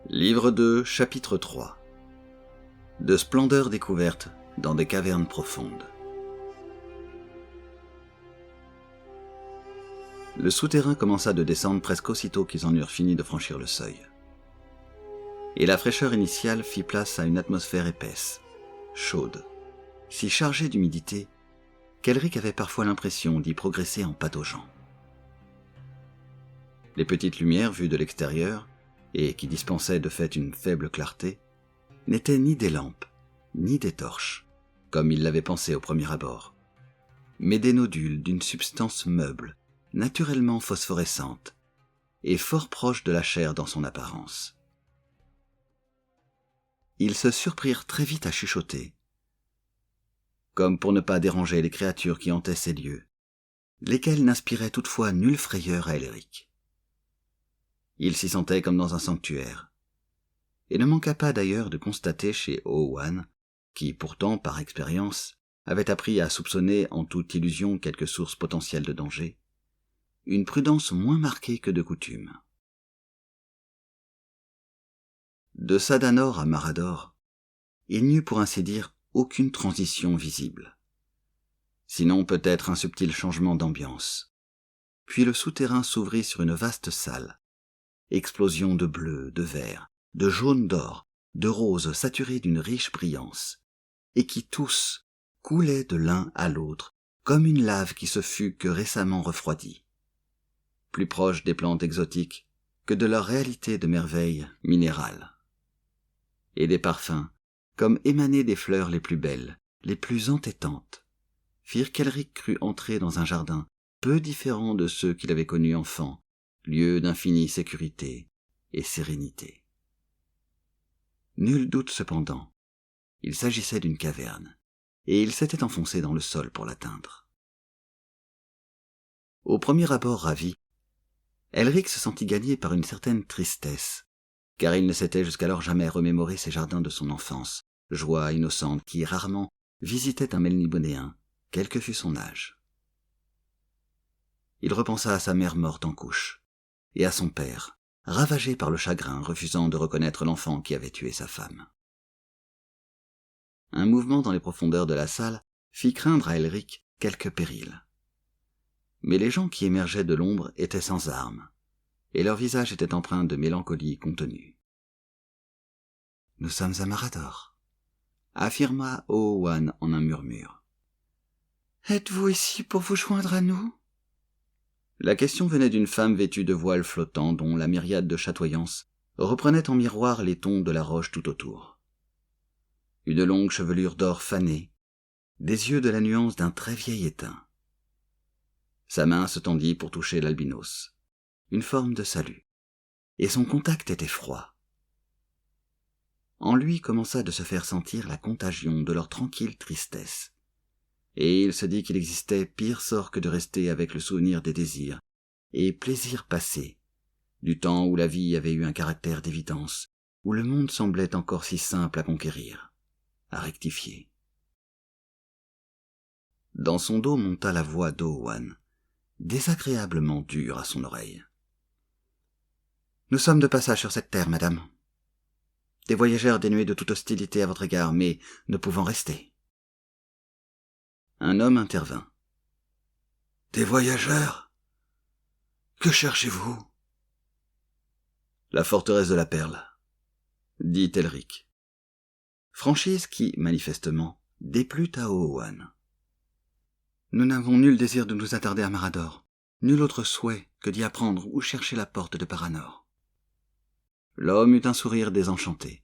Livre 2, chapitre 3. De splendeurs découvertes dans des cavernes profondes. Le souterrain commença de descendre presque aussitôt qu'ils en eurent fini de franchir le seuil. Et la fraîcheur initiale fit place à une atmosphère épaisse, chaude, si chargée d'humidité qu'Elric avait parfois l'impression d'y progresser en pataugeant. Les petites lumières vues de l'extérieur, et qui dispensaient de fait une faible clarté, n'étaient ni des lampes, ni des torches, comme il l'avait pensé au premier abord, mais des nodules d'une substance meuble, naturellement phosphorescente, et fort proche de la chair dans son apparence. Ils se surprirent très vite à chuchoter, comme pour ne pas déranger les créatures qui hantaient ces lieux, lesquelles n'inspiraient toutefois nulle frayeur à Elric. Il s'y sentait comme dans un sanctuaire, et ne manqua pas d'ailleurs de constater chez Owen, qui pourtant, par expérience, avait appris à soupçonner en toute illusion quelque source potentielle de danger, une prudence moins marquée que de coutume. De Sadanor à Marador, il n'y eut pour ainsi dire aucune transition visible, sinon peut-être un subtil changement d'ambiance. Puis le souterrain s'ouvrit sur une vaste salle, explosion de bleu, de vert, de jaune d'or, de rose saturés d'une riche brillance, et qui tous coulaient de l'un à l'autre comme une lave qui se fût que récemment refroidie, plus proche des plantes exotiques que de leur réalité de merveilles minérales. Et des parfums, comme émanés des fleurs les plus belles, les plus entêtantes, firent qu'Elric crut entrer dans un jardin peu différent de ceux qu'il avait connus enfant, lieu d'infinie sécurité et sérénité. Nul doute cependant, il s'agissait d'une caverne, et il s'était enfoncé dans le sol pour l'atteindre. Au premier abord ravi, Elric se sentit gagné par une certaine tristesse, car il ne s'était jusqu'alors jamais remémoré ces jardins de son enfance, joie innocente qui rarement visitait un Melnibonéen, quel que fût son âge. Il repensa à sa mère morte en couche, et à son père, ravagé par le chagrin, refusant de reconnaître l'enfant qui avait tué sa femme. Un mouvement dans les profondeurs de la salle fit craindre à Elric quelque péril. Mais les gens qui émergeaient de l'ombre étaient sans armes, et leurs visages étaient empreints de mélancolie contenue. « Nous sommes à Marador », affirma Owen en un murmure. « Êtes-vous ici pour vous joindre à nous ?» La question venait d'une femme vêtue de voiles flottants dont la myriade de chatoyances reprenait en miroir les tons de la roche tout autour. Une longue chevelure d'or fané, des yeux de la nuance d'un très vieil étain. Sa main se tendit pour toucher l'albinos, une forme de salut, et son contact était froid. En lui commença de se faire sentir la contagion de leur tranquille tristesse, et il se dit qu'il existait pire sort que de rester avec le souvenir des désirs et plaisirs passés, du temps où la vie avait eu un caractère d'évidence, où le monde semblait encore si simple à conquérir, à rectifier. Dans son dos monta la voix d'Owen, désagréablement dure à son oreille. « Nous sommes de passage sur cette terre, madame. Des voyageurs dénués de toute hostilité à votre égard, mais ne pouvant rester. » Un homme intervint. « Des voyageurs ? Que cherchez-vous » ? « La forteresse de la Perle, » dit Elric. Franchise qui, manifestement, déplut à Owen. « Nous n'avons nul désir de nous attarder à Marador, nul autre souhait que d'y apprendre où chercher la porte de Paranor. » L'homme eut un sourire désenchanté.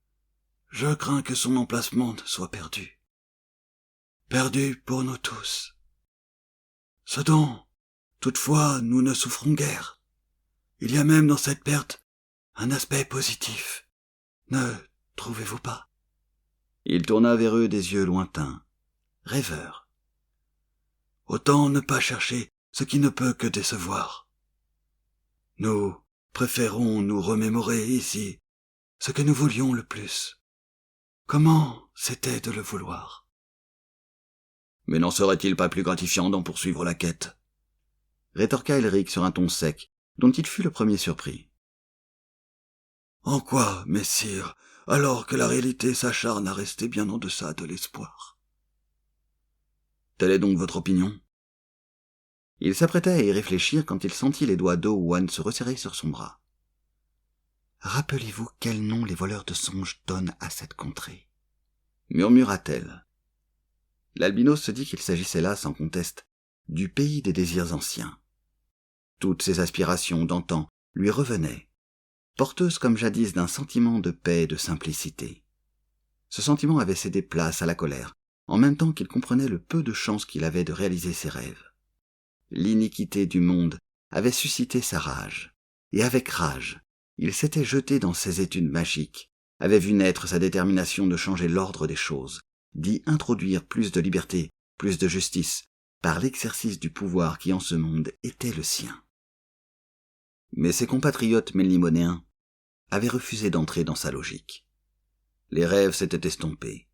« Je crains que son emplacement ne soit perdu. Perdu pour nous tous. Ce dont, toutefois, nous ne souffrons guère. Il y a même dans cette perte un aspect positif. Ne trouvez-vous pas ?» Il tourna vers eux des yeux lointains, rêveurs. « Autant ne pas chercher ce qui ne peut que décevoir. Nous préférons nous remémorer ici ce que nous voulions le plus. Comment c'était de le vouloir ? Mais n'en serait-il pas plus gratifiant d'en poursuivre la quête ? Rétorqua Elric sur un ton sec, dont il fut le premier surpris. En quoi, messire, alors que la réalité s'acharne à rester bien en deçà de l'espoir? Telle est donc votre opinion? Il s'apprêtait à y réfléchir quand il sentit les doigts d'Owen se resserrer sur son bras. Rappelez-vous quel nom les voleurs de songes donnent à cette contrée, murmura-t-elle. L'albinos se dit qu'il s'agissait là, sans conteste, du pays des désirs anciens. Toutes ses aspirations d'antan lui revenaient, porteuses comme jadis d'un sentiment de paix et de simplicité. Ce sentiment avait cédé place à la colère, en même temps qu'il comprenait le peu de chance qu'il avait de réaliser ses rêves. L'iniquité du monde avait suscité sa rage, et avec rage, il s'était jeté dans ses études magiques, avait vu naître sa détermination de changer l'ordre des choses, d'y introduire plus de liberté, plus de justice, par l'exercice du pouvoir qui en ce monde était le sien. Mais ses compatriotes mélimonéens avaient refusé d'entrer dans sa logique. Les rêves s'étaient estompés,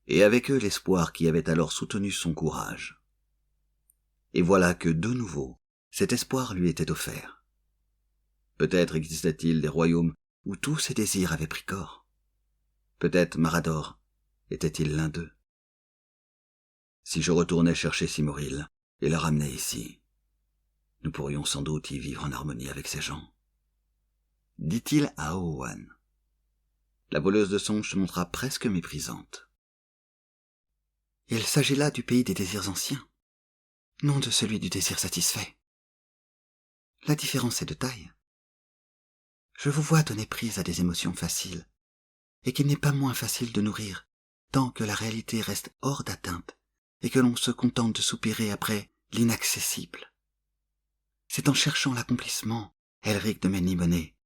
et avec eux l'espoir qui avait alors soutenu son courage. Et voilà que, de nouveau, cet espoir lui était offert. Peut-être existait-il des royaumes où tous ses désirs avaient pris corps. Peut-être Marador était-il l'un d'eux. Si je retournais chercher Simoril et la ramenais ici, nous pourrions sans doute y vivre en harmonie avec ces gens, dit-il à Owen. La voleuse de songes se montra presque méprisante. Il s'agit là du pays des désirs anciens, non de celui du désir satisfait. La différence est de taille. Je vous vois donner prise à des émotions faciles, et qu'il n'est pas moins facile de nourrir, tant que la réalité reste hors d'atteinte, et que l'on se contente de soupirer après l'inaccessible. C'est en cherchant l'accomplissement, Elric de Ménimoné,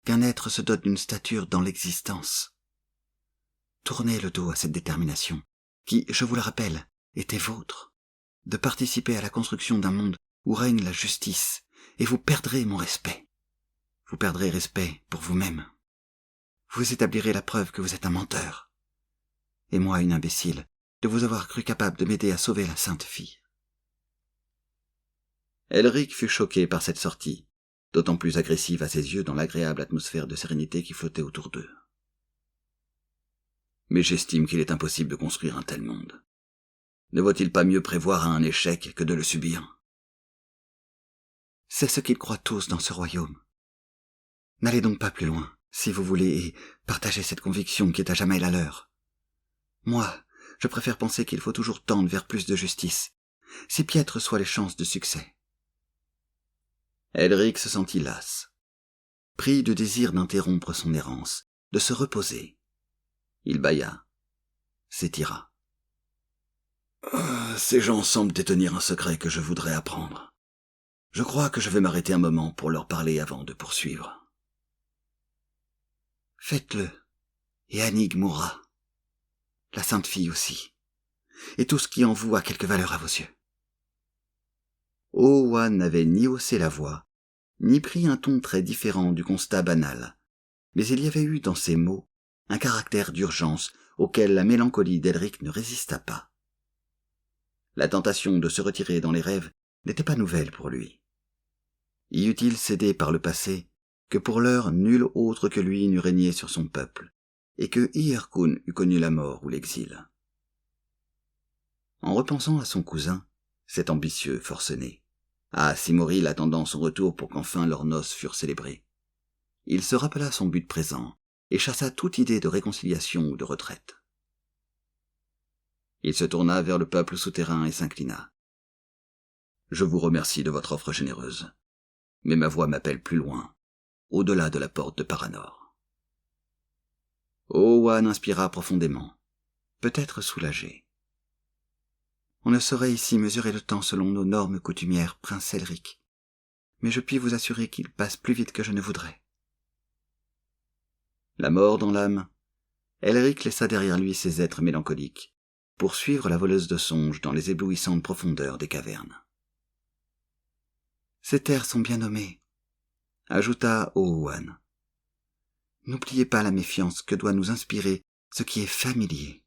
qu'un être se dote d'une stature dans l'existence. Tournez le dos à cette détermination, qui, je vous le rappelle, était vôtre, de participer à la construction d'un monde où règne la justice, et vous perdrez mon respect. Vous perdrez respect pour vous-même. Vous établirez la preuve que vous êtes un menteur. Et moi une imbécile, de vous avoir cru capable de m'aider à sauver la sainte fille. Elric fut choqué par cette sortie, d'autant plus agressive à ses yeux dans l'agréable atmosphère de sérénité qui flottait autour d'eux. Mais j'estime qu'il est impossible de construire un tel monde. Ne vaut-il pas mieux prévoir un échec que de le subir? C'est ce qu'ils croient tous dans ce royaume. N'allez donc pas plus loin, si vous voulez partager cette conviction qui est à jamais la leur. Moi, je préfère penser qu'il faut toujours tendre vers plus de justice, si piètres soient les chances de succès. Elric se sentit las, pris du désir d'interrompre son errance, de se reposer. Il bâilla, s'étira. Ces gens semblent détenir un secret que je voudrais apprendre. Je crois que je vais m'arrêter un moment pour leur parler avant de poursuivre. Faites-le, et Anig mourra. La sainte fille aussi, et tout ce qui en vous a quelque valeur à vos yeux. Owen n'avait ni haussé la voix, ni pris un ton très différent du constat banal, mais il y avait eu dans ces mots un caractère d'urgence auquel la mélancolie d'Elric ne résista pas. La tentation de se retirer dans les rêves n'était pas nouvelle pour lui. Y eût-il cédé par le passé que pour l'heure nul autre que lui n'eût régné sur son peuple, et que Hyrkoun eût connu la mort ou l'exil. En repensant à son cousin, cet ambitieux forcené, à Simoril attendant son retour pour qu'enfin leurs noces furent célébrées, il se rappela son but présent et chassa toute idée de réconciliation ou de retraite. Il se tourna vers le peuple souterrain et s'inclina. « Je vous remercie de votre offre généreuse, mais ma voix m'appelle plus loin, au-delà de la porte de Paranor. » Owen inspira profondément, peut-être soulagé. On ne saurait ici mesurer le temps selon nos normes coutumières, prince Elric, mais je puis vous assurer qu'il passe plus vite que je ne voudrais. La mort dans l'âme, Elric laissa derrière lui ces êtres mélancoliques, pour suivre la voleuse de songes dans les éblouissantes profondeurs des cavernes. Ces terres sont bien nommées, ajouta Owen. N'oubliez pas la méfiance que doit nous inspirer ce qui est familier.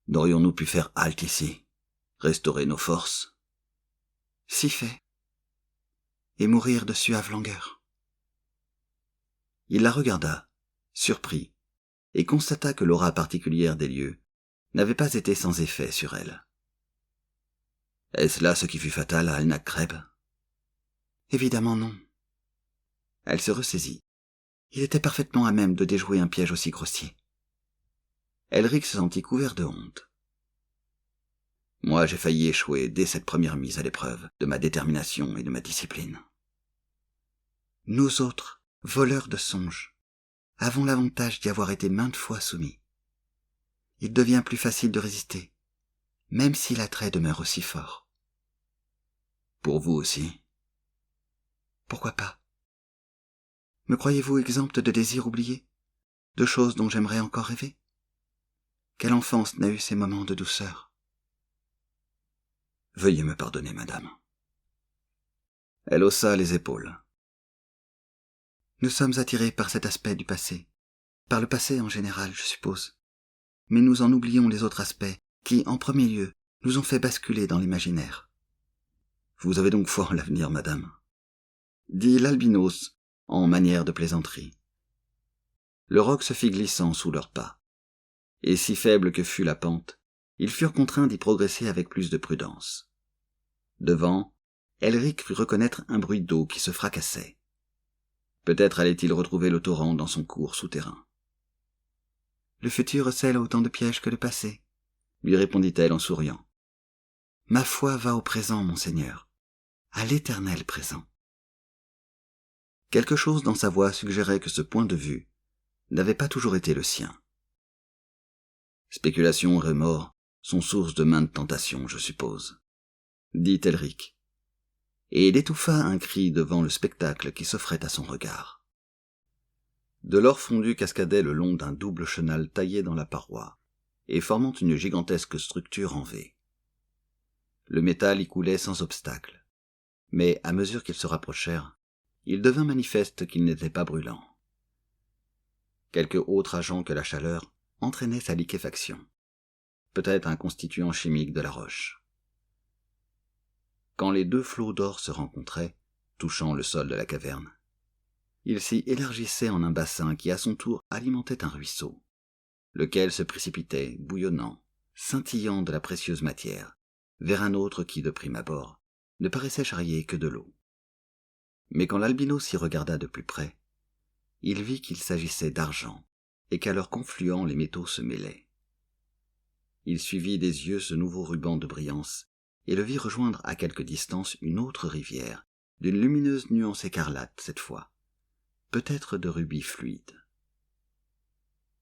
N'aurions-nous pu faire halte ici, restaurer nos forces? Si fait, et mourir de suave langueur. Il la regarda, surpris, et constata que l'aura particulière des lieux n'avait pas été sans effet sur elle. Est-ce là ce qui fut fatal à Al-Nakreb? Évidemment non. Elle se ressaisit. Il était parfaitement à même de déjouer un piège aussi grossier. Elric se sentit couvert de honte. Moi, j'ai failli échouer dès cette première mise à l'épreuve de ma détermination et de ma discipline. Nous autres, voleurs de songes, avons l'avantage d'y avoir été maintes fois soumis. Il devient plus facile de résister, même si l'attrait demeure aussi fort. Pour vous aussi? Pourquoi pas? Me croyez-vous exempte de désirs oubliés, de choses dont j'aimerais encore rêver? Quelle enfance n'a eu ces moments de douceur? Veuillez me pardonner, madame. Elle haussa les épaules. Nous sommes attirés par cet aspect du passé, par le passé en général, je suppose. Mais nous en oublions les autres aspects qui, en premier lieu, nous ont fait basculer dans l'imaginaire. Vous avez donc foi en l'avenir, madame, dit l'albinos en manière de plaisanterie. Le roc se fit glissant sous leurs pas, et si faible que fût la pente, ils furent contraints d'y progresser avec plus de prudence. Devant, Elric crut reconnaître un bruit d'eau qui se fracassait. Peut-être allait-il retrouver le torrent dans son cours souterrain. « Le futur recèle autant de pièges que le passé, » lui répondit-elle en souriant. « Ma foi va au présent, monseigneur, à l'éternel présent. » Quelque chose dans sa voix suggérait que ce point de vue n'avait pas toujours été le sien. Spéculation et remords sont source de maintes tentations, je suppose, dit Elric, et il étouffa un cri devant le spectacle qui s'offrait à son regard. De l'or fondu cascadait le long d'un double chenal taillé dans la paroi, et formant une gigantesque structure en V. Le métal y coulait sans obstacle, mais à mesure qu'ils se rapprochèrent, il devint manifeste qu'il n'était pas brûlant. Quelque autre agent que la chaleur entraînait sa liquéfaction, peut-être un constituant chimique de la roche. Quand les deux flots d'or se rencontraient, touchant le sol de la caverne, ils s'y élargissaient en un bassin qui à son tour alimentait un ruisseau, lequel se précipitait, bouillonnant, scintillant de la précieuse matière, vers un autre qui, de prime abord, ne paraissait charrier que de l'eau. Mais quand l'albino s'y regarda de plus près, il vit qu'il s'agissait d'argent, et qu'à leur confluent les métaux se mêlaient. Il suivit des yeux ce nouveau ruban de brillance, et le vit rejoindre à quelque distance une autre rivière, d'une lumineuse nuance écarlate cette fois, peut-être de rubis fluide.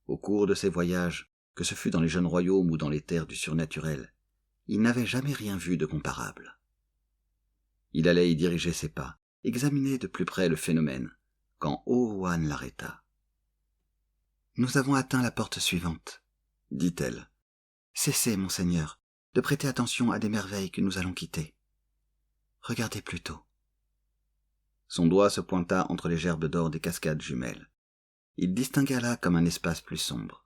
Au cours de ses voyages, que ce fût dans les jeunes royaumes ou dans les terres du surnaturel, il n'avait jamais rien vu de comparable. Il allait y diriger ses pas, examiner de plus près le phénomène, quand Owen l'arrêta. « Nous avons atteint la porte suivante, » dit-elle. « Cessez, monseigneur, de prêter attention à des merveilles que nous allons quitter. Regardez plutôt. » Son doigt se pointa entre les gerbes d'or des cascades jumelles. Il distingua là comme un espace plus sombre.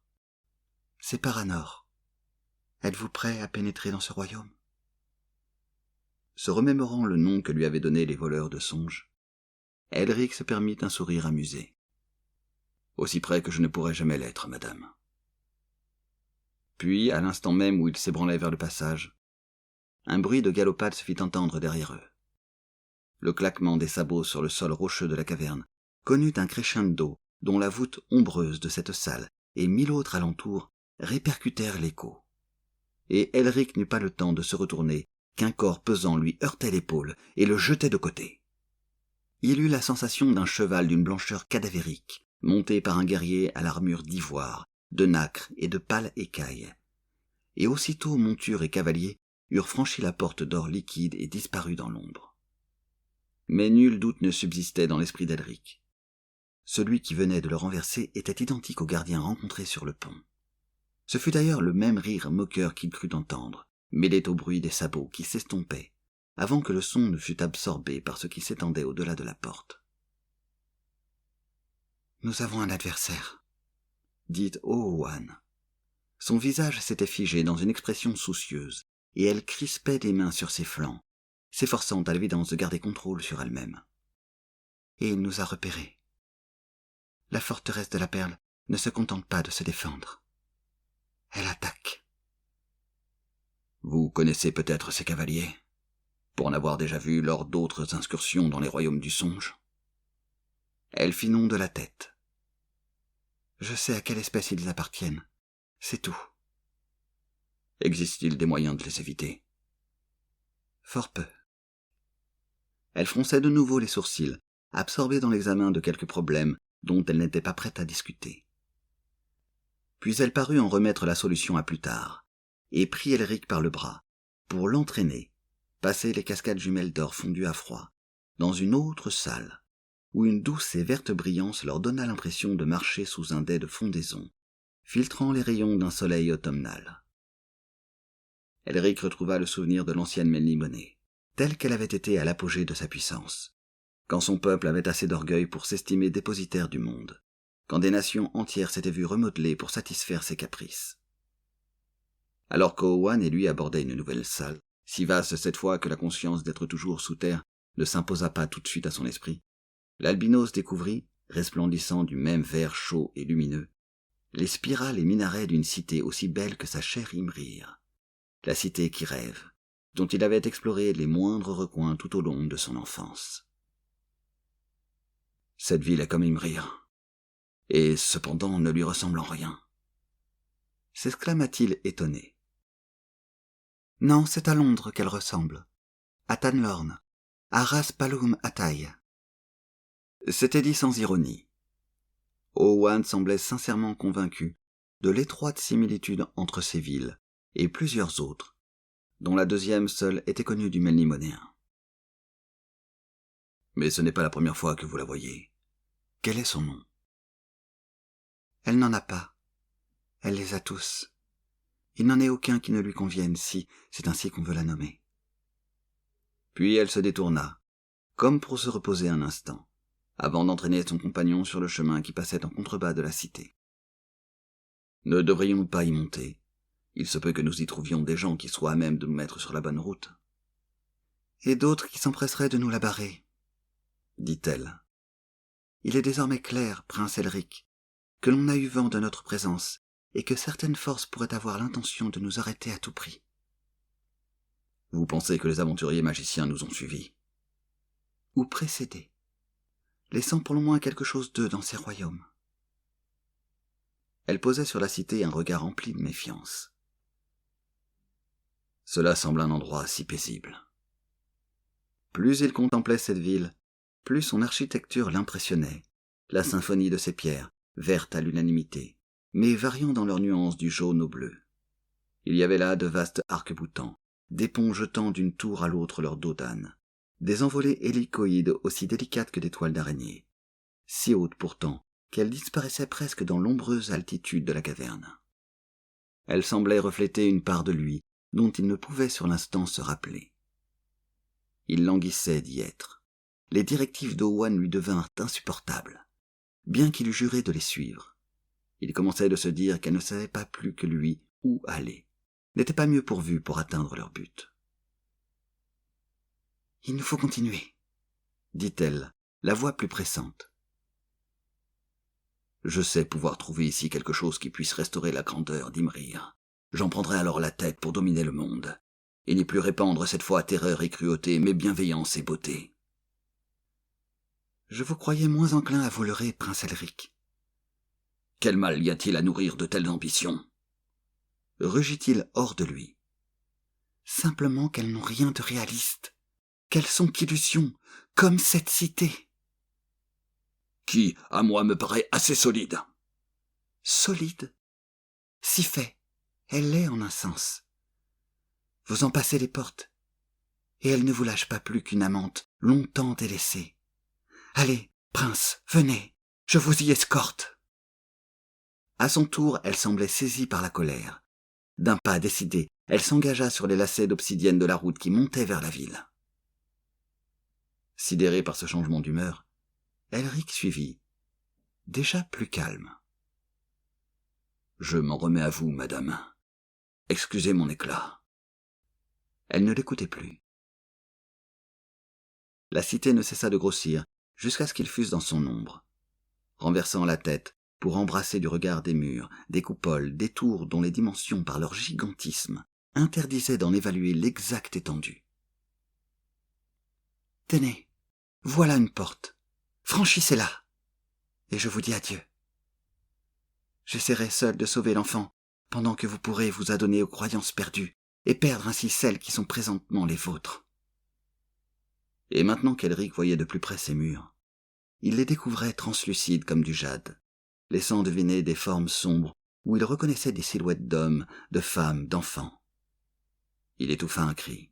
« C'est Paranor. Êtes-vous prêt à pénétrer dans ce royaume ?» Se remémorant le nom que lui avaient donné les voleurs de songes, Elric se permit un sourire amusé. « Aussi près que je ne pourrai jamais l'être, madame. » Puis, à l'instant même où il s'ébranlait vers le passage, un bruit de galopade se fit entendre derrière eux. Le claquement des sabots sur le sol rocheux de la caverne connut un crescendo dont la voûte ombreuse de cette salle et 1000 autres alentours répercutèrent l'écho. Et Elric n'eut pas le temps de se retourner qu'un corps pesant lui heurtait l'épaule et le jetait de côté. Il eut la sensation d'un cheval d'une blancheur cadavérique, monté par un guerrier à l'armure d'ivoire, de nacre et de pâle écaille. Et aussitôt monture et cavalier eurent franchi la porte d'or liquide et disparu dans l'ombre. Mais nul doute ne subsistait dans l'esprit d'Elric. Celui qui venait de le renverser était identique au gardien rencontré sur le pont. Ce fut d'ailleurs le même rire moqueur qu'il crut entendre, mêlé au bruit des sabots qui s'estompaient, avant que le son ne fût absorbé par ce qui s'étendait au-delà de la porte. « Nous avons un adversaire, » dit Owen. Son visage s'était figé dans une expression soucieuse, et elle crispait des mains sur ses flancs, s'efforçant à l'évidence de garder contrôle sur elle-même. Et il nous a repérés. La forteresse de la Perle ne se contente pas de se défendre. Elle attaque. Vous connaissez peut-être ces cavaliers, pour en avoir déjà vu lors d'autres incursions dans les royaumes du songe. Elle fit non de la tête. Je sais à quelle espèce ils appartiennent, c'est tout. Existe-t-il des moyens de les éviter? Fort peu. Elle fronçait de nouveau les sourcils, absorbée dans l'examen de quelques problèmes dont elle n'était pas prête à discuter. Puis elle parut en remettre la solution à plus tard, et prit Elric par le bras, pour l'entraîner, passer les cascades jumelles d'or fondues à froid, dans une autre salle, où une douce et verte brillance leur donna l'impression de marcher sous un dais de fondaison, filtrant les rayons d'un soleil automnal. Elric retrouva le souvenir de l'ancienne Melniboné, telle qu'elle avait été à l'apogée de sa puissance, quand son peuple avait assez d'orgueil pour s'estimer dépositaire du monde, quand des nations entières s'étaient vues remodelées pour satisfaire ses caprices. Alors qu'Owen et lui abordaient une nouvelle salle, si vaste cette fois que la conscience d'être toujours sous terre ne s'imposa pas tout de suite à son esprit, l'albinos découvrit, resplendissant du même vert chaud et lumineux, les spirales et minarets d'une cité aussi belle que sa chère Imrir, la cité qui rêve, dont il avait exploré les moindres recoins tout au long de son enfance. Cette ville est comme Imrir, et cependant ne lui ressemble en rien, s'exclama-t-il étonné. Non, c'est à Londres qu'elle ressemble, à Tanlorn, à Ras Palum Ataï. C'était dit sans ironie. Owen semblait sincèrement convaincu de l'étroite similitude entre ces villes et plusieurs autres, dont la deuxième seule était connue du Melnimonéen. Mais ce n'est pas la première fois que vous la voyez. Quel est son nom? Elle n'en a pas. Elle les a tous. Il n'en est aucun qui ne lui convienne, si c'est ainsi qu'on veut la nommer. Puis elle se détourna, comme pour se reposer un instant, avant d'entraîner son compagnon sur le chemin qui passait en contrebas de la cité. Ne devrions-nous pas y monter? Il se peut que nous y trouvions des gens qui soient à même de nous mettre sur la bonne route. Et d'autres qui s'empresseraient de nous la barrer, dit-elle. Il est désormais clair, prince Elric, que l'on a eu vent de notre présence, et que certaines forces pourraient avoir l'intention de nous arrêter à tout prix. Vous pensez que les aventuriers magiciens nous ont suivis? Ou précédés, laissant pour le moins quelque chose d'eux dans ces royaumes. Elle posait sur la cité un regard empli de méfiance. Cela semble un endroit si paisible. Plus il contemplait cette ville, plus son architecture l'impressionnait, la symphonie de ses pierres, vertes à l'unanimité, mais variant dans leurs nuances du jaune au bleu. Il y avait là de vastes arcs-boutants, des ponts jetant d'une tour à l'autre leur dos d'âne, des envolées hélicoïdes aussi délicates que des toiles d'araignée, si hautes pourtant qu'elles disparaissaient presque dans l'ombreuse altitude de la caverne. Elles semblaient refléter une part de lui dont il ne pouvait sur l'instant se rappeler. Il languissait d'y être. Les directives d'Owen lui devinrent insupportables, bien qu'il eût juré de les suivre. Il commençait de se dire qu'elle ne savait pas plus que lui où aller, n'était pas mieux pourvue pour atteindre leur but. « Il nous faut continuer, » dit-elle, la voix plus pressante. « Je sais pouvoir trouver ici quelque chose qui puisse restaurer la grandeur d'Imrir. J'en prendrai alors la tête pour dominer le monde, et n'y plus répandre cette fois terreur et cruauté, mais bienveillance et beauté. » « Je vous croyais moins enclin à vous leurrer, prince Elric. »« Quel mal y a-t-il à nourrir de telles ambitions ?» rugit-il hors de lui. « Simplement qu'elles n'ont rien de réaliste, qu'elles sont qu'illusions, comme cette cité. » »« Qui, à moi, me paraît assez solide. »« Solide? Si fait, elle l'est en un sens. Vous en passez les portes, et elle ne vous lâche pas plus qu'une amante longtemps délaissée. Allez, prince, venez, je vous y escorte. » À son tour, elle semblait saisie par la colère. D'un pas décidé, elle s'engagea sur les lacets d'obsidienne de la route qui montait vers la ville. Sidéré par ce changement d'humeur, Elric suivit, déjà plus calme. « Je m'en remets à vous, madame. Excusez mon éclat. » Elle ne l'écoutait plus. La cité ne cessa de grossir jusqu'à ce qu'ils fussent dans son ombre. renversant la tête pour embrasser du regard des murs, des coupoles, des tours dont les dimensions par leur gigantisme interdisaient d'en évaluer l'exacte étendue. « Tenez, voilà une porte. Franchissez-la, et je vous dis adieu. J'essaierai seul de sauver l'enfant, pendant que vous pourrez vous adonner aux croyances perdues, et perdre ainsi celles qui sont présentement les vôtres. » Et maintenant qu'Elric voyait de plus près ces murs, il les découvrait translucides comme du jade, laissant deviner des formes sombres où il reconnaissait des silhouettes d'hommes, de femmes, d'enfants. Il étouffa un cri,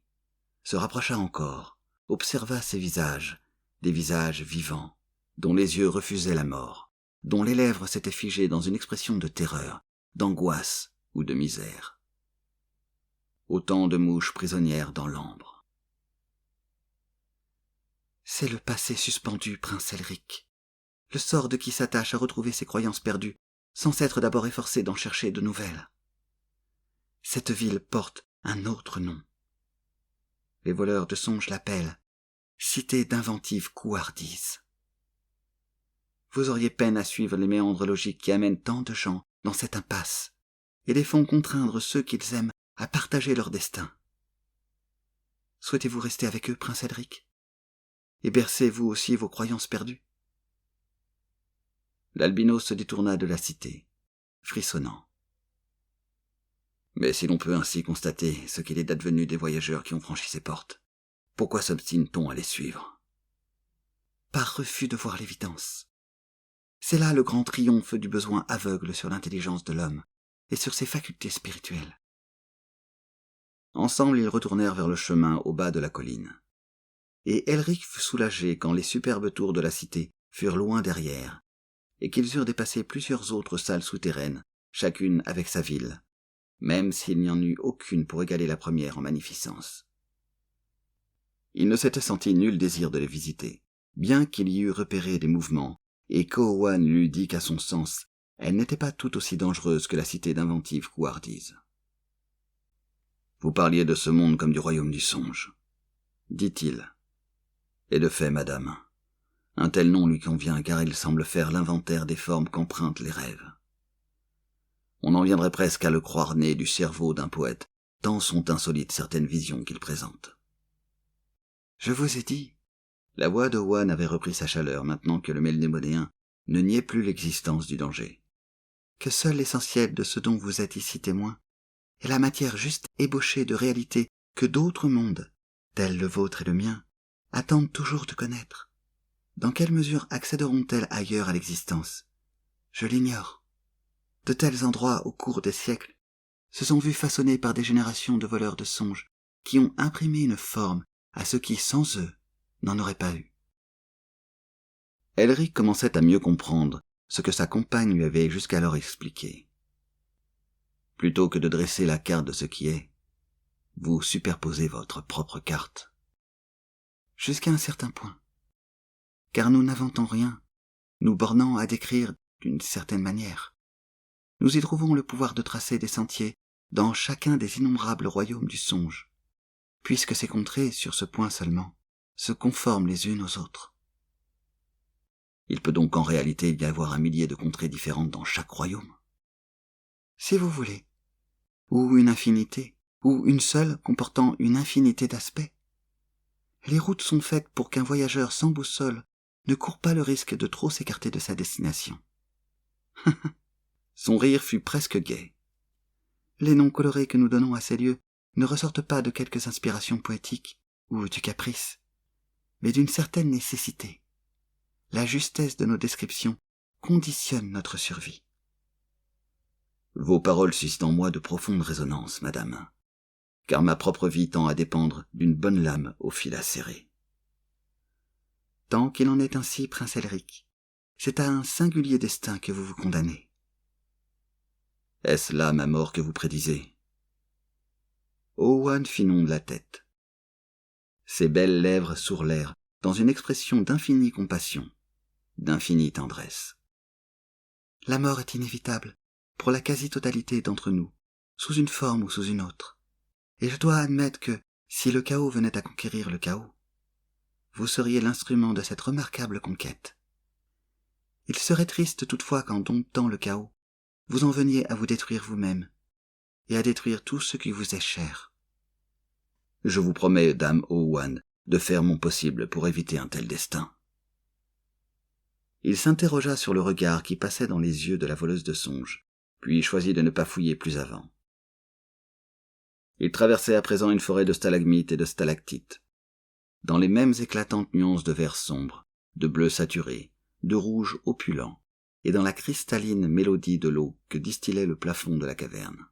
se rapprocha encore, observa ces visages, des visages vivants, dont les yeux refusaient la mort, dont les lèvres s'étaient figées dans une expression de terreur, d'angoisse ou de misère. Autant de mouches prisonnières dans l'ambre. C'est le passé suspendu, prince Elric. Le sort de qui s'attache à retrouver ses croyances perdues, sans s'être d'abord efforcé d'en chercher de nouvelles. Cette ville porte un autre nom. Les voleurs de songes l'appellent cité d'inventives couardises. Vous auriez peine à suivre les méandres logiques qui amènent tant de gens dans cette impasse et les font contraindre ceux qu'ils aiment à partager leur destin. Souhaitez-vous rester avec eux, prince Elric ? Et bercez vous aussi vos croyances perdues ? L'albinos se détourna de la cité, frissonnant. Mais si l'on peut ainsi constater ce qu'il est advenu des voyageurs qui ont franchi ces portes, pourquoi s'obstine-t-on à les suivre ? Par refus de voir l'évidence. C'est là le grand triomphe du besoin aveugle sur l'intelligence de l'homme et sur ses facultés spirituelles. Ensemble, ils retournèrent vers le chemin au bas de la colline. Et Elric fut soulagé quand les superbes tours de la cité furent loin derrière, et qu'ils eurent dépassé plusieurs autres salles souterraines, chacune avec sa ville, même s'il n'y en eut aucune pour égaler la première en magnificence. Il ne s'était senti nul désir de les visiter, bien qu'il y eût repéré des mouvements, et qu'Owen lui eût dit qu'à son sens, elle n'était pas tout aussi dangereuse que la cité d'inventives couardises. « Vous parliez de ce monde comme du royaume du songe, » dit-il. « Et de fait, madame, un tel nom lui convient car il semble faire l'inventaire des formes qu'empruntent les rêves. On en viendrait presque à le croire né du cerveau d'un poète, tant sont insolites certaines visions qu'il présente. »« Je vous ai dit. » La voix d'Owen avait repris sa chaleur maintenant que le Melnémodéen ne niait plus l'existence du danger. « Que seul l'essentiel de ce dont vous êtes ici témoin est la matière juste ébauchée de réalité que d'autres mondes, tels le vôtre et le mien, attendent toujours de connaître. Dans quelle mesure accéderont-elles ailleurs à l'existence ? Je l'ignore. De tels endroits, au cours des siècles, se sont vus façonnés par des générations de voleurs de songes qui ont imprimé une forme à ce qui, sans eux, n'en aurait pas eu. Elric commençait à mieux comprendre ce que sa compagne lui avait jusqu'alors expliqué. Plutôt que de dresser la carte de ce qui est, vous superposez votre propre carte. Jusqu'à un certain point. Car nous n'inventons rien, nous bornant à décrire d'une certaine manière. Nous y trouvons le pouvoir de tracer des sentiers dans chacun des innombrables royaumes du songe, puisque ces contrées, sur ce point seulement, se conforment les unes aux autres. Il peut donc en réalité y avoir 1 millier de contrées différentes dans chaque royaume. Si vous voulez. Ou une infinité, ou une seule comportant une infinité d'aspects. Les routes sont faites pour qu'un voyageur sans boussole ne court pas le risque de trop s'écarter de sa destination. Son rire fut presque gai. Les noms colorés que nous donnons à ces lieux ne ressortent pas de quelques inspirations poétiques ou du caprice, mais d'une certaine nécessité. La justesse de nos descriptions conditionne notre survie. Vos paroles suscitent en moi de profondes résonances, madame, car ma propre vie tend à dépendre d'une bonne lame au fil acéré. Tant qu'il en est ainsi, prince Elric, c'est à un singulier destin que vous vous condamnez. Est-ce là ma mort que vous prédisez ? Owen fit non de la tête. Ses belles lèvres sourlèrent dans une expression d'infinie compassion, d'infinie tendresse. La mort est inévitable pour la quasi-totalité d'entre nous, sous une forme ou sous une autre. Et je dois admettre que, si le chaos venait à conquérir le chaos, vous seriez l'instrument de cette remarquable conquête. Il serait triste toutefois qu'en domptant le chaos, vous en veniez à vous détruire vous-même, et à détruire tout ce qui vous est cher. Je vous promets, dame Owen, de faire mon possible pour éviter un tel destin. Il s'interrogea sur le regard qui passait dans les yeux de la voleuse de songes, puis choisit de ne pas fouiller plus avant. Il traversait à présent une forêt de stalagmites et de stalactites. Dans les mêmes éclatantes nuances de vert sombre, de bleu saturé, de rouge opulent, et dans la cristalline mélodie de l'eau que distillait le plafond de la caverne.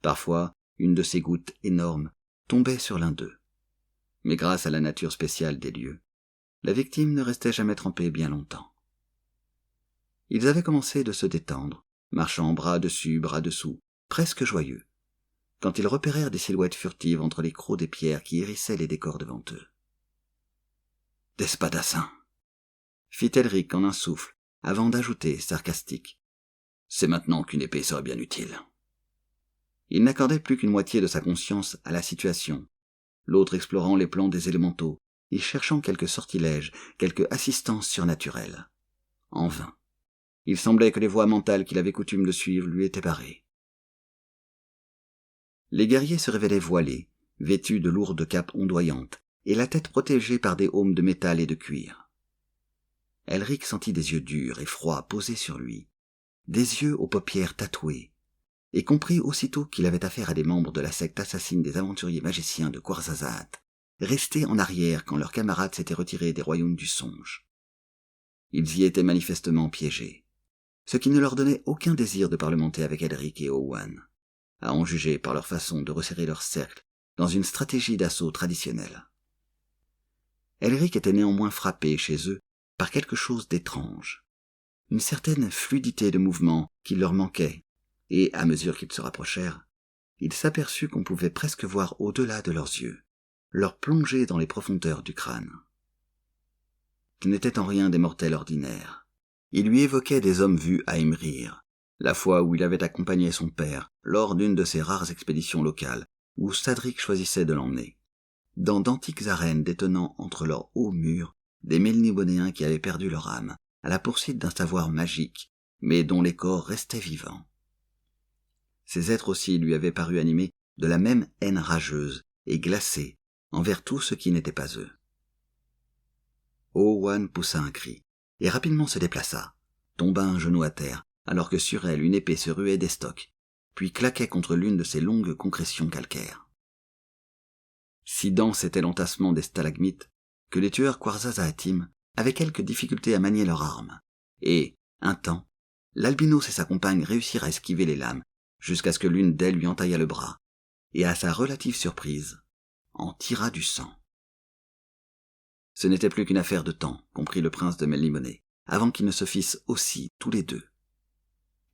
Parfois, une de ces gouttes énormes tombait sur l'un d'eux. Mais grâce à la nature spéciale des lieux, la victime ne restait jamais trempée bien longtemps. Ils avaient commencé de se détendre, marchant bras dessus, bras dessous, presque joyeux, quand ils repérèrent des silhouettes furtives entre les crocs des pierres qui hérissaient les décors devant eux. « Des spadassins !» fit Elric en un souffle, avant d'ajouter, sarcastique. « C'est maintenant qu'une épée serait bien utile. » Il n'accordait plus qu'une moitié de sa conscience à la situation, l'autre explorant les plans des élémentaux et cherchant quelque sortilège, quelque assistance surnaturelle. En vain. Il semblait que les voies mentales qu'il avait coutume de suivre lui étaient barrées. Les guerriers se révélaient voilés, vêtus de lourdes capes ondoyantes, et la tête protégée par des aumes de métal et de cuir. Elric sentit des yeux durs et froids posés sur lui, des yeux aux paupières tatouées, et comprit aussitôt qu'il avait affaire à des membres de la secte assassine des aventuriers magiciens de Quarzazat, restés en arrière quand leurs camarades s'étaient retirés des royaumes du songe. Ils y étaient manifestement piégés, ce qui ne leur donnait aucun désir de parlementer avec Elric et Owen, à en juger par leur façon de resserrer leur cercle dans une stratégie d'assaut traditionnelle. Elric était néanmoins frappé chez eux par quelque chose d'étrange, une certaine fluidité de mouvement qui leur manquait, et, à mesure qu'ils se rapprochèrent, il s'aperçut qu'on pouvait presque voir au-delà de leurs yeux, leur plonger dans les profondeurs du crâne. Ce n'étaient en rien des mortels ordinaires. Il lui évoquait des hommes vus à Imrir, la fois où il avait accompagné son père lors d'une de ces rares expéditions locales où Sadric choisissait de l'emmener, dans d'antiques arènes détenant entre leurs hauts murs des Melnibonéens qui avaient perdu leur âme à la poursuite d'un savoir magique, mais dont les corps restaient vivants. Ces êtres aussi lui avaient paru animés de la même haine rageuse et glacée envers tout ce qui n'était pas eux. Owen poussa un cri, et rapidement se déplaça, tomba un genou à terre, alors que sur elle une épée se ruait d'estoc, puis claquait contre l'une de ses longues concrétions calcaires. Si dense était l'entassement des stalagmites, que les tueurs Quarzazaatim avaient quelque difficulté à manier leurs armes, et, un temps, l'albinos et sa compagne réussirent à esquiver les lames, jusqu'à ce que l'une d'elles lui entaillât le bras, et à sa relative surprise, en tira du sang. Ce n'était plus qu'une affaire de temps, comprit le prince de Melniboné, avant qu'ils ne se fissent aussi tous les deux.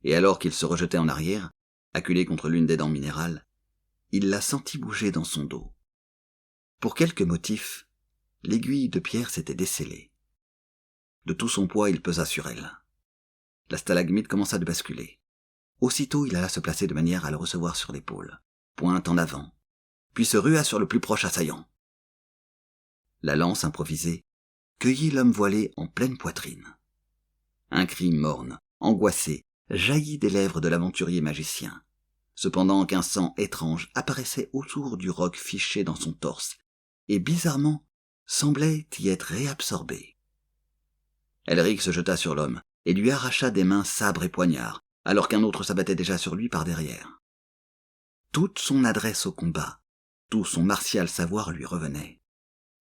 Et alors qu'il se rejetait en arrière, acculé contre l'une des dents minérales, il la sentit bouger dans son dos. Pour quelque motif, l'aiguille de pierre s'était descellée. De tout son poids, il pesa sur elle. La stalagmite commença de basculer. Aussitôt, il alla se placer de manière à le recevoir sur l'épaule, pointe en avant, puis se rua sur le plus proche assaillant. La lance improvisée cueillit l'homme voilé en pleine poitrine. Un cri morne, angoissé, jaillit des lèvres de l'aventurier magicien, cependant qu'un sang étrange apparaissait autour du roc fiché dans son torse, et bizarrement semblait y être réabsorbé. Elric se jeta sur l'homme et lui arracha des mains sabre et poignard, alors qu'un autre s'abattait déjà sur lui par derrière. Toute son adresse au combat, tout son martial savoir lui revenait.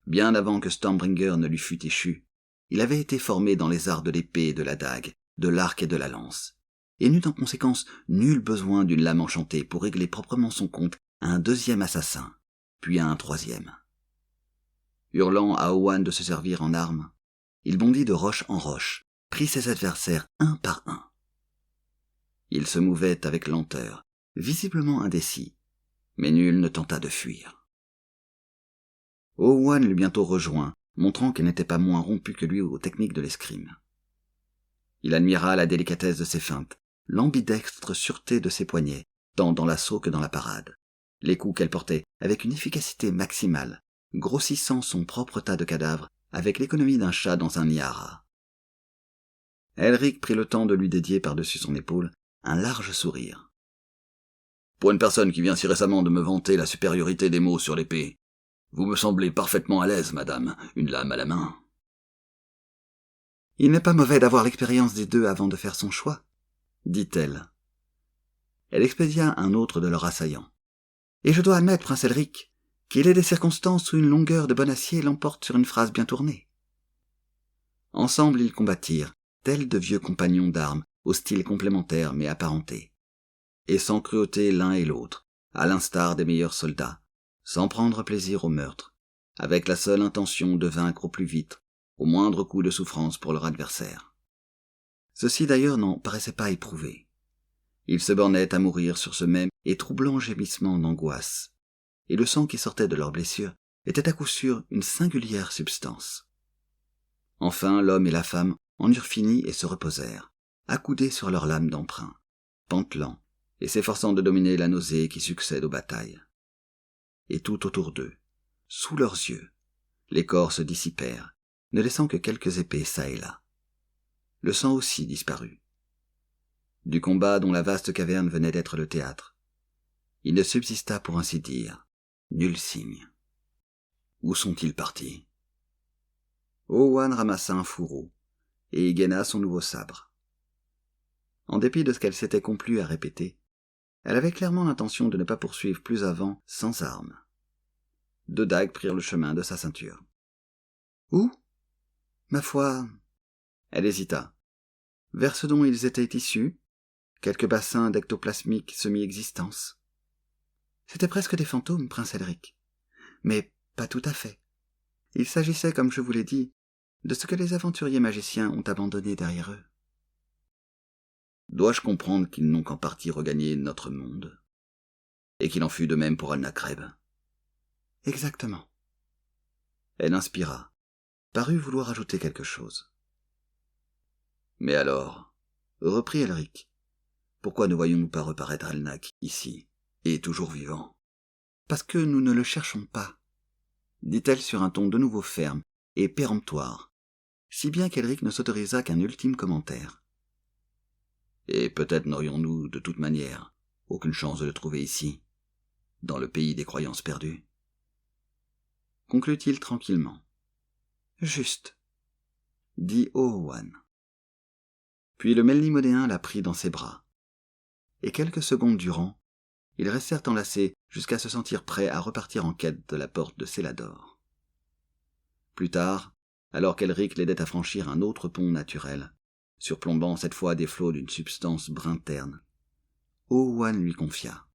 Bien avant que Stormbringer ne lui fût échu, il avait été formé dans les arts de l'épée et de la dague, de l'arc et de la lance, et n'eut en conséquence nul besoin d'une lame enchantée pour régler proprement son compte à un deuxième assassin, puis à un troisième. Hurlant à Owen de se servir en armes, il bondit de roche en roche, prit ses adversaires un par un. Il se mouvait avec lenteur, visiblement indécis, mais nul ne tenta de fuir. Owen l'eut bientôt rejoint, montrant qu'elle n'était pas moins rompue que lui aux techniques de l'escrime. Il admira la délicatesse de ses feintes, l'ambidextre sûreté de ses poignets, tant dans l'assaut que dans la parade, les coups qu'elle portait avec une efficacité maximale, grossissant son propre tas de cadavres avec l'économie d'un chat dans un nid à rats. Elric prit le temps de lui dédier par-dessus son épaule un large sourire. Pour une personne qui vient si récemment de me vanter la supériorité des mots sur l'épée, vous me semblez parfaitement à l'aise, madame, une lame à la main. Il n'est pas mauvais d'avoir l'expérience des deux avant de faire son choix, dit-elle. Elle expédia un autre de leurs assaillants. Et je dois admettre, prince Elric, qu'il est des circonstances où une longueur de bon acier l'emporte sur une phrase bien tournée. Ensemble ils combattirent, tels de vieux compagnons d'armes, au style complémentaire mais apparenté, et sans cruauté l'un et l'autre, à l'instar des meilleurs soldats, sans prendre plaisir au meurtre, avec la seule intention de vaincre au plus vite, au moindre coup de souffrance pour leur adversaire. Ceux-ci d'ailleurs n'en paraissaient pas éprouvés. Ils se bornaient à mourir sur ce même et troublant gémissement d'angoisse, et le sang qui sortait de leurs blessures était à coup sûr une singulière substance. Enfin l'homme et la femme en eurent fini et se reposèrent, accoudés sur leurs lames d'emprunt, pantelant et s'efforçant de dominer la nausée qui succède aux batailles. Et tout autour d'eux, sous leurs yeux, les corps se dissipèrent, ne laissant que quelques épées çà et là. Le sang aussi disparut. Du combat dont la vaste caverne venait d'être le théâtre, il ne subsista pour ainsi dire nul signe. Où sont-ils partis? Owen ramassa un fourreau et y gaina son nouveau sabre. En dépit de ce qu'elle s'était complu à répéter, elle avait clairement l'intention de ne pas poursuivre plus avant sans armes. 2 dagues prirent le chemin de sa ceinture. Où? Ma foi... Elle hésita. Vers ce dont ils étaient issus, quelques bassins d'ectoplasmique semi-existence. C'étaient presque des fantômes, prince Elric. Mais pas tout à fait. Il s'agissait, comme je vous l'ai dit, de ce que les aventuriers magiciens ont abandonné derrière eux. Dois-je comprendre qu'ils n'ont qu'en partie regagné notre monde? Et qu'il en fut de même pour Al-Nakreb? Exactement. Elle inspira, parut vouloir ajouter quelque chose. Mais alors, reprit Elric, pourquoi ne voyons-nous pas reparaître Alnak ici, et toujours vivant? Parce que nous ne le cherchons pas, dit-elle sur un ton de nouveau ferme et péremptoire, si bien qu'Elric ne s'autorisa qu'un ultime commentaire. Et peut-être n'aurions-nous, de toute manière, aucune chance de le trouver ici, dans le pays des croyances perdues. Conclut-il tranquillement. Juste, dit Owen. Puis le Melnimodéen la prit dans ses bras, et quelques secondes durant, ils restèrent enlacés jusqu'à se sentir prêts à repartir en quête de la porte de Célador. Plus tard, alors qu'Elric l'aidait à franchir un autre pont naturel, surplombant cette fois des flots d'une substance brun terne, Owen lui confia.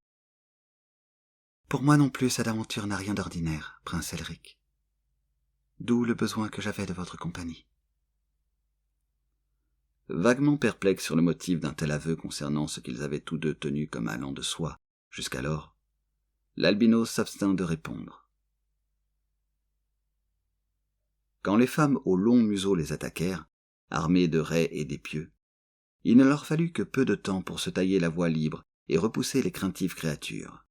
Pour moi non plus, cette aventure n'a rien d'ordinaire, prince Elric. D'où le besoin que j'avais de votre compagnie. Vaguement perplexe sur le motif d'un tel aveu concernant ce qu'ils avaient tous deux tenu comme allant de soi, jusqu'alors, l'albinos s'abstint de répondre. Quand les femmes aux longs museaux les attaquèrent, armées de raies et d'épieux, il ne leur fallut que peu de temps pour se tailler la voie libre et repousser les craintives créatures.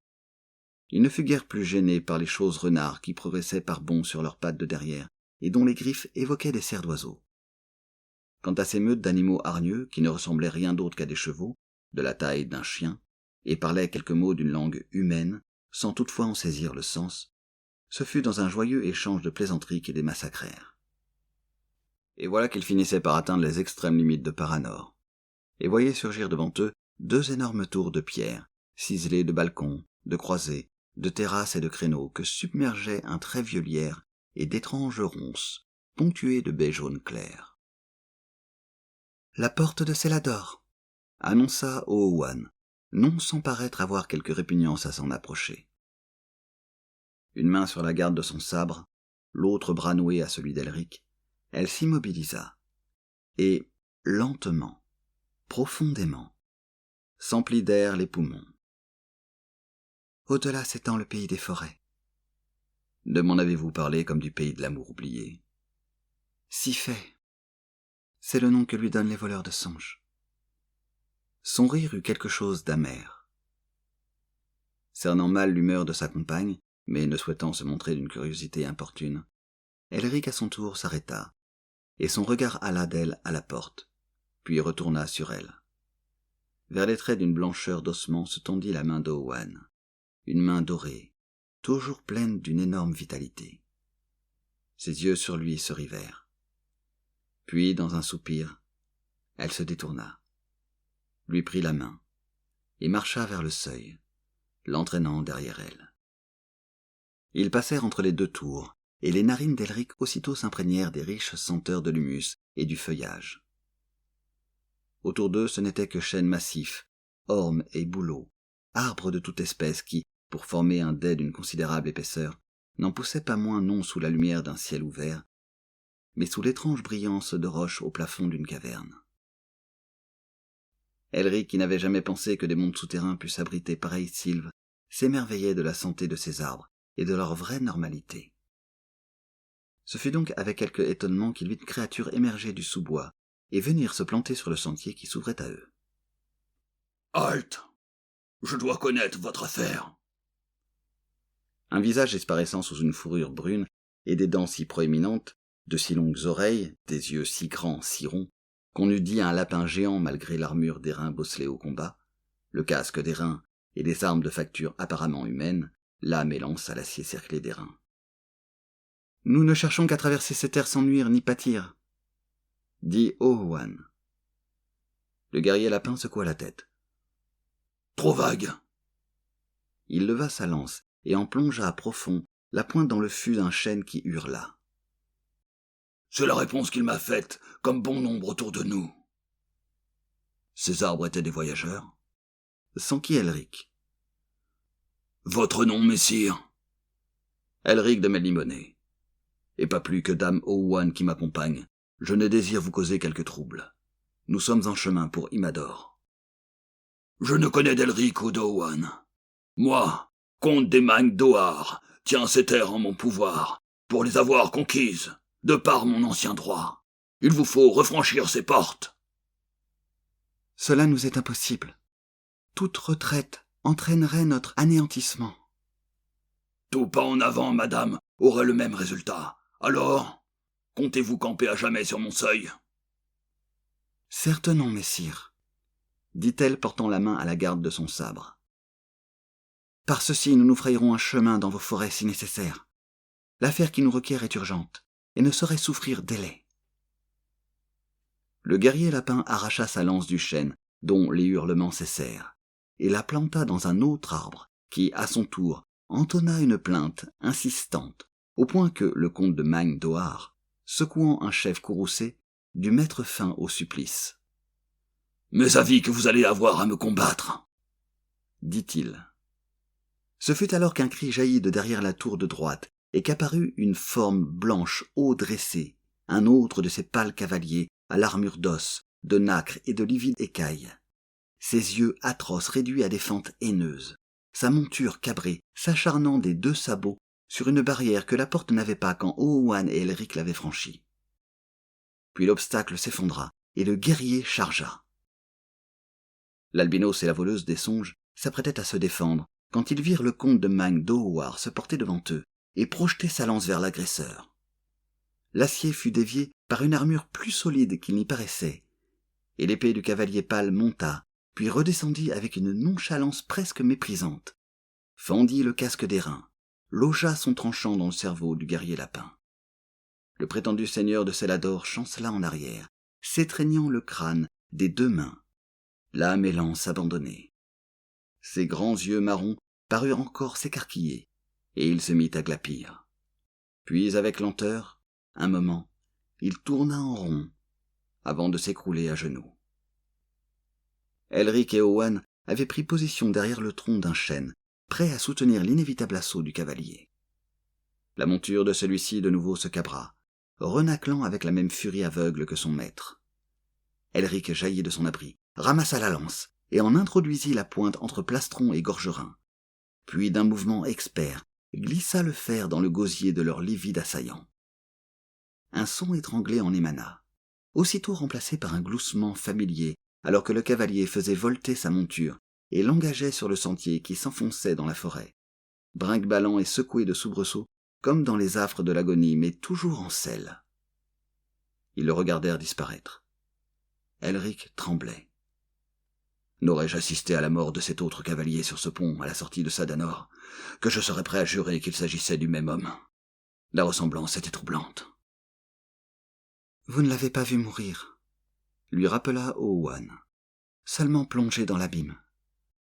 Il ne fut guère plus gêné par les choses renards qui progressaient par bonds sur leurs pattes de derrière et dont les griffes évoquaient des serres d'oiseaux. Quant à ces meutes d'animaux hargneux qui ne ressemblaient rien d'autre qu'à des chevaux, de la taille d'un chien, et parlaient quelques mots d'une langue humaine, sans toutefois en saisir le sens, ce fut dans un joyeux échange de plaisanteries qu'ils les massacrèrent. Et voilà qu'ils finissaient par atteindre les extrêmes limites de Paranor, et voyaient surgir devant eux 2 énormes tours de pierre, ciselées de balcons, de croisées, de terrasses et de créneaux que submergeait un très vieux lierre et d'étranges ronces, ponctuées de baies jaunes claires. La porte de Célador, annonça Owen, non sans paraître avoir quelque répugnance à s'en approcher. Une main sur la garde de son sabre, l'autre bras noué à celui d'Elric, elle s'immobilisa, et, lentement, profondément, s'emplit d'air les poumons. Au-delà s'étend le pays des forêts. De m'en avez-vous parlé comme du pays de l'amour oublié? Si fait. C'est le nom que lui donnent les voleurs de songes. Son rire eut quelque chose d'amer. Cernant mal l'humeur de sa compagne, mais ne souhaitant se montrer d'une curiosité importune, Elric à son tour s'arrêta, et son regard alla d'elle à la porte, puis retourna sur elle. Vers les traits d'une blancheur d'ossement se tendit la main d'Owen, une main dorée, toujours pleine d'une énorme vitalité. Ses yeux sur lui se rivèrent. Puis, dans un soupir, elle se détourna, lui prit la main, et marcha vers le seuil, l'entraînant derrière elle. Ils passèrent entre les deux tours, et les narines d'Elric aussitôt s'imprégnèrent des riches senteurs de l'humus et du feuillage. Autour d'eux, ce n'étaient que chênes massifs, ormes et bouleaux, arbres de toute espèce qui, pour former un dais d'une considérable épaisseur, n'en poussaient pas moins non sous la lumière d'un ciel ouvert, mais sous l'étrange brillance de roches au plafond d'une caverne. Elric, qui n'avait jamais pensé que des mondes souterrains puissent abriter pareille sylve, s'émerveillait de la santé de ces arbres et de leur vraie normalité. Ce fut donc avec quelque étonnement qu'il vit une créature émerger du sous-bois et venir se planter sur le sentier qui s'ouvrait à eux. « Halte! Je dois connaître votre affaire !» Un visage disparaissant sous une fourrure brune et des dents si proéminentes, de si longues oreilles, des yeux si grands, si ronds, qu'on eût dit un lapin géant malgré l'armure d'airain bosselée au combat, le casque d'airain et des armes de facture apparemment humaines, lame et lance à l'acier cerclé d'airain. « Nous ne cherchons qu'à traverser ces terres sans nuire ni pâtir, » dit Owen. Le guerrier lapin secoua la tête. « Trop vague !» Il leva sa lance et en plongea profond la pointe dans le fût d'un chêne qui hurla. « C'est la réponse qu'il m'a faite, comme bon nombre autour de nous. » Ces arbres étaient des voyageurs. S'enquit Elric. « Votre nom, messire ?» Elric de Melniboné. Et pas plus que dame Owen qui m'accompagne, je ne désire vous causer quelque trouble. Nous sommes en chemin pour Imador. Je ne connais d'Elric ou d'Owen. Moi, comte des Magnes d'Ohar, tiens ces terres en mon pouvoir, pour les avoir conquises, de par mon ancien droit. Il vous faut refranchir ces portes. Cela nous est impossible. Toute retraite entraînerait notre anéantissement. Tout pas en avant, madame, aurait le même résultat. Alors, comptez-vous camper à jamais sur mon seuil ? Certes non, messire, dit-elle portant la main à la garde de son sabre. Par ceci, nous nous frayerons un chemin dans vos forêts si nécessaire. L'affaire qui nous requiert est urgente, et ne saurait souffrir délai. Le guerrier lapin arracha sa lance du chêne, dont les hurlements cessèrent, et la planta dans un autre arbre, qui, à son tour, entonna une plainte insistante, au point que le comte de Magnes d'Ohar, secouant un chef courroucé, dut mettre fin au supplice. « Mes avis que vous allez avoir à me combattre !» dit-il. Ce fut alors qu'un cri jaillit de derrière la tour de droite, et qu'apparut une forme blanche haut dressée, un autre de ces pâles cavaliers à l'armure d'os, de nacre et de livides écailles. Ses yeux atroces réduits à des fentes haineuses, sa monture cabrée s'acharnant des deux sabots sur une barrière que la porte n'avait pas quand Owen et Elric l'avaient franchie. Puis l'obstacle s'effondra, et le guerrier chargea. L'albinos et la voleuse des songes s'apprêtaient à se défendre, quand ils virent le comte de Magnes d'Ohar se porter devant eux, et projeter sa lance vers l'agresseur. L'acier fut dévié par une armure plus solide qu'il n'y paraissait, et l'épée du cavalier pâle monta, puis redescendit avec une nonchalance presque méprisante, fendit le casque d'airain, logea son tranchant dans le cerveau du guerrier lapin. Le prétendu seigneur de Célador chancela en arrière, s'étreignant le crâne des deux mains, l'âme et lance abandonnée. Ses grands yeux marrons parurent encore s'écarquiller, et il se mit à glapir. Puis, avec lenteur, un moment, il tourna en rond, avant de s'écrouler à genoux. Elric et Owen avaient pris position derrière le tronc d'un chêne, prêts à soutenir l'inévitable assaut du cavalier. La monture de celui-ci de nouveau se cabra, renâclant avec la même furie aveugle que son maître. Elric jaillit de son abri, ramassa la lance, et en introduisit la pointe entre plastron et gorgerin, puis d'un mouvement expert, glissa le fer dans le gosier de leur livide assaillant. Un son étranglé en émana, aussitôt remplacé par un gloussement familier, alors que le cavalier faisait volter sa monture et l'engageait sur le sentier qui s'enfonçait dans la forêt, brinque-ballant et secoué de soubresauts, comme dans les affres de l'agonie, mais toujours en selle. Ils le regardèrent disparaître. Elric tremblait. N'aurais-je assisté à la mort de cet autre cavalier sur ce pont à la sortie de Sadanor, que je serais prêt à jurer qu'il s'agissait du même homme. La ressemblance était troublante. « Vous ne l'avez pas vu mourir », lui rappela Owen, seulement plongé dans l'abîme.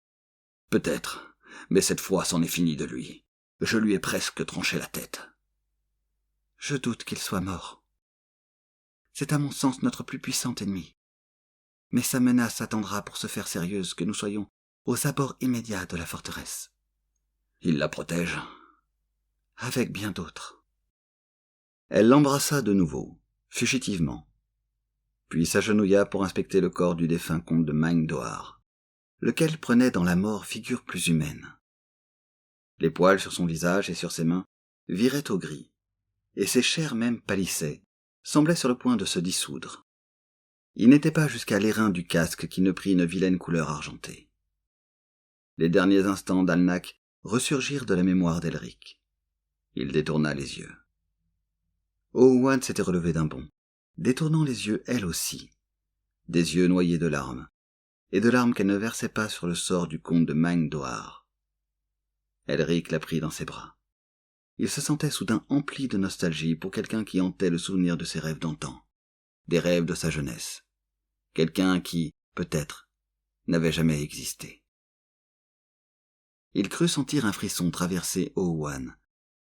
« Peut-être, mais cette fois c'en est fini de lui. Je lui ai presque tranché la tête. »« Je doute qu'il soit mort. C'est à mon sens notre plus puissant ennemi. Mais sa menace attendra pour se faire sérieuse que nous soyons aux abords immédiats de la forteresse. Il la protège. Avec bien d'autres. » Elle l'embrassa de nouveau, fugitivement, puis s'agenouilla pour inspecter le corps du défunt comte de Maingdoar, lequel prenait dans la mort figure plus humaine. Les poils sur son visage et sur ses mains viraient au gris, et ses chairs même pâlissaient, semblaient sur le point de se dissoudre. Il n'était pas jusqu'à l'airain du casque qui ne prit une vilaine couleur argentée. Les derniers instants d'Alnac ressurgirent de la mémoire d'Elric. Il détourna les yeux. Owen s'était relevée d'un bond, détournant les yeux elle aussi, des yeux noyés de larmes, et de larmes qu'elle ne versait pas sur le sort du comte de Maingdoar. Elric la prit dans ses bras. Il se sentait soudain empli de nostalgie pour quelqu'un qui hantait le souvenir de ses rêves d'antan, des rêves de sa jeunesse, quelqu'un qui, peut-être, n'avait jamais existé. Il crut sentir un frisson traverser Owen,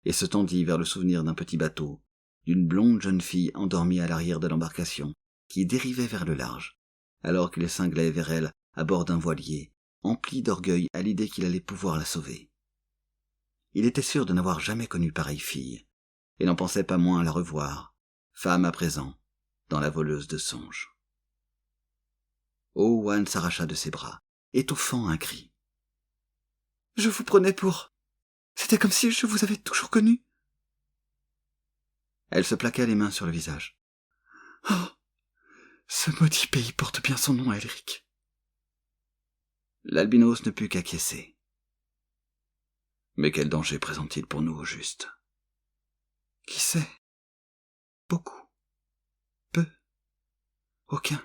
et se tendit vers le souvenir d'un petit bateau, d'une blonde jeune fille endormie à l'arrière de l'embarcation, qui dérivait vers le large, alors qu'il cinglait vers elle à bord d'un voilier, empli d'orgueil à l'idée qu'il allait pouvoir la sauver. Il était sûr de n'avoir jamais connu pareille fille, et n'en pensait pas moins la revoir, femme à présent, dans la voleuse de songes. Owen s'arracha de ses bras, étouffant un cri. « Je vous prenais pour... C'était comme si je vous avais toujours connu. » Elle se plaqua les mains sur le visage. « Oh, ce maudit pays porte bien son nom, Elric. » L'albinos ne put qu'acquiescer. Mais quel danger présente-t-il pour nous au juste? Qui sait? Beaucoup. Peu. Aucun.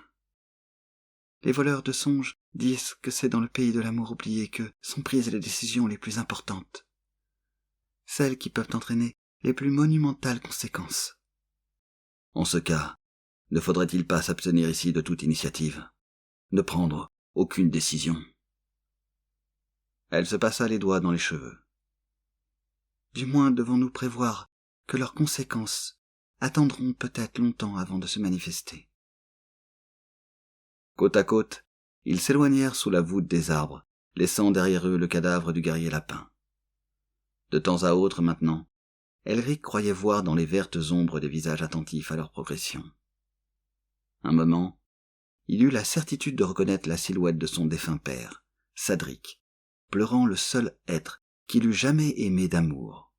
Les voleurs de songes disent que c'est dans le pays de l'amour oublié que sont prises les décisions les plus importantes, celles qui peuvent entraîner les plus monumentales conséquences. En ce cas, ne faudrait-il pas s'abstenir ici de toute initiative, ne prendre aucune décision? Elle se passa les doigts dans les cheveux. Du moins devons-nous prévoir que leurs conséquences attendront peut-être longtemps avant de se manifester. Côte à côte, ils s'éloignèrent sous la voûte des arbres, laissant derrière eux le cadavre du guerrier lapin. De temps à autre, maintenant, Elric croyait voir dans les vertes ombres des visages attentifs à leur progression. Un moment, il eut la certitude de reconnaître la silhouette de son défunt père, Sadric, pleurant le seul être qu'il eût jamais aimé d'amour,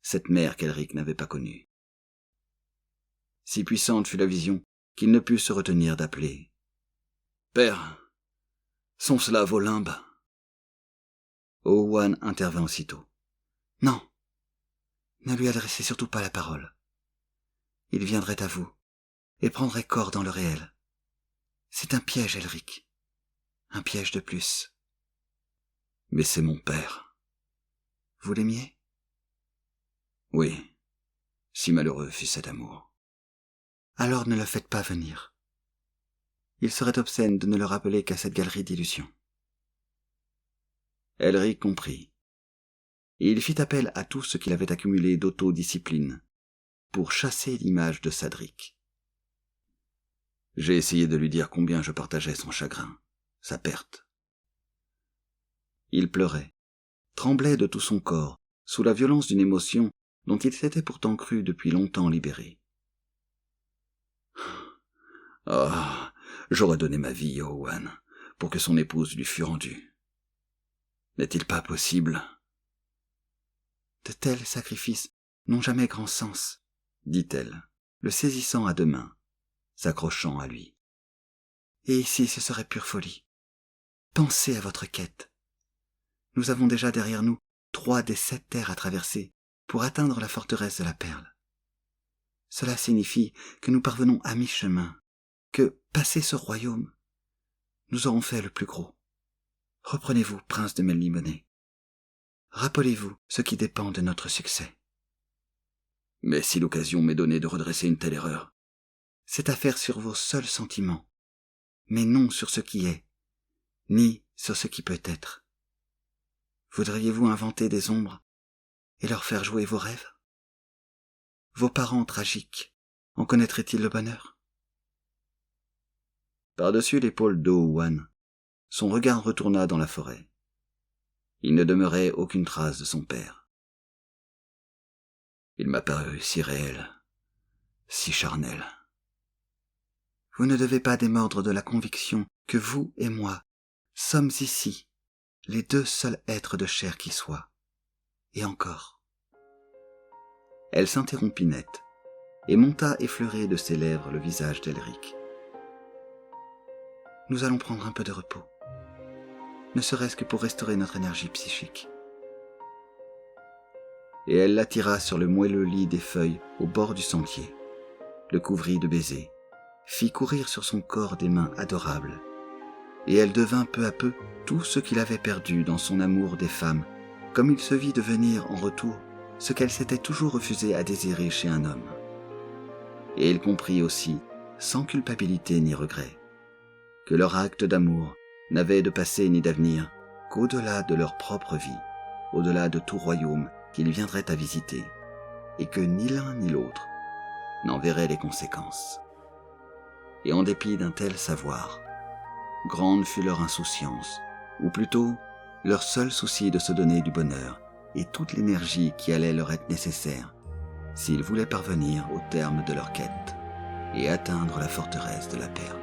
cette mère qu'Elric n'avait pas connue. Si puissante fut la vision qu'il ne put se retenir d'appeler. « Père, sont cela vos limbes ?» Owen intervint aussitôt. « Non, ne lui adressez surtout pas la parole. Il viendrait à vous et prendrait corps dans le réel. C'est un piège, Elric. Un piège de plus. » « Mais c'est mon père. » « Vous l'aimiez ? » ?»« Oui, si malheureux fut cet amour. » »« Alors ne le faites pas venir. Il serait obscène de ne le rappeler qu'à cette galerie d'illusions. » Elric comprit, et il fit appel à tout ce qu'il avait accumulé d'autodiscipline pour chasser l'image de Sadric. J'ai essayé de lui dire combien je partageais son chagrin, sa perte. Il pleurait, tremblait de tout son corps, sous la violence d'une émotion dont il s'était pourtant cru depuis longtemps libéré. Ah, j'aurais donné ma vie, Owen, pour que son épouse lui fût rendue. N'est-il pas possible? De tels sacrifices n'ont jamais grand sens, dit-elle, le saisissant à deux mains, s'accrochant à lui. Et ici ce serait pure folie. Pensez à votre quête. Nous avons déjà derrière nous 3 des 7 terres à traverser pour atteindre la forteresse de la Perle. Cela signifie que nous parvenons à mi-chemin, que, passé ce royaume, nous aurons fait le plus gros. Reprenez-vous, prince de Melniboné. Rappelez-vous ce qui dépend de notre succès. Mais si l'occasion m'est donnée de redresser une telle erreur, c'est à faire sur vos seuls sentiments, mais non sur ce qui est, ni sur ce qui peut être. Voudriez-vous inventer des ombres et leur faire jouer vos rêves? Vos parents tragiques en connaîtraient-ils le bonheur? Par-dessus l'épaule d'Owen, son regard retourna dans la forêt. Il ne demeurait aucune trace de son père. Il m'a paru si réel, si charnel. Vous ne devez pas démordre de la conviction que vous et moi sommes ici les deux seuls êtres de chair qui soient. Et encore. Elle s'interrompit net et monta effleurer de ses lèvres le visage d'Elric. Nous allons prendre un peu de repos, ne serait-ce que pour restaurer notre énergie psychique. Et elle l'attira sur le moelleux lit des feuilles au bord du sentier, le couvrit de baisers, fit courir sur son corps des mains adorables, et elle devint peu à peu tout ce qu'il avait perdu dans son amour des femmes, comme il se vit devenir en retour ce qu'elle s'était toujours refusé à désirer chez un homme. Et il comprit aussi, sans culpabilité ni regret, que leur acte d'amour n'avait de passé ni d'avenir qu'au-delà de leur propre vie, au-delà de tout royaume qu'ils viendraient à visiter, et que ni l'un ni l'autre n'en verraient les conséquences. Et en dépit d'un tel savoir, grande fut leur insouciance, ou plutôt leur seul souci de se donner du bonheur et toute l'énergie qui allait leur être nécessaire s'ils voulaient parvenir au terme de leur quête et atteindre la forteresse de la Perle.